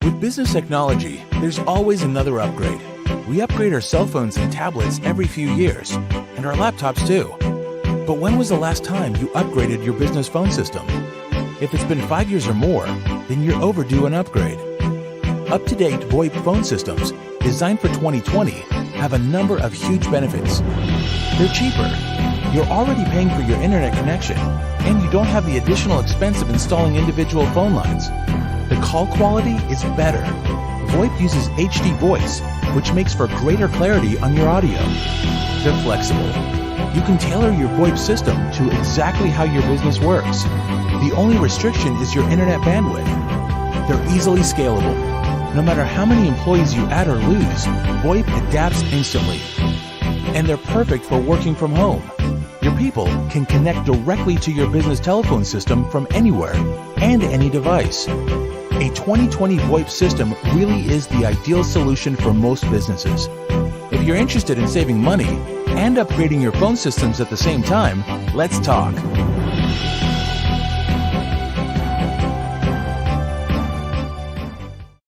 With business technology, there's always another upgrade. We upgrade our cell phones and tablets every few years, and our laptops too. But when was the last time you upgraded your business phone system? If it's been 5 years or more, then you're overdue an upgrade. Up-to-date VoIP phone systems, designed for 2020, have a number of huge benefits. They're cheaper. You're already paying for your internet connection, and you don't have the additional expense of installing individual phone lines. The call quality is better. VoIP uses HD voice, which makes for greater clarity on your audio. They're flexible. You can tailor your VoIP system to exactly how your business works. The only restriction is your internet bandwidth. They're easily scalable. No matter how many employees you add or lose, VoIP adapts instantly. And they're perfect for working from home. Your people can connect directly to your business telephone system from anywhere and any device. A 2020 VoIP system really is the ideal solution for most businesses. If you're interested in saving money and upgrading your phone systems at the same time, let's talk.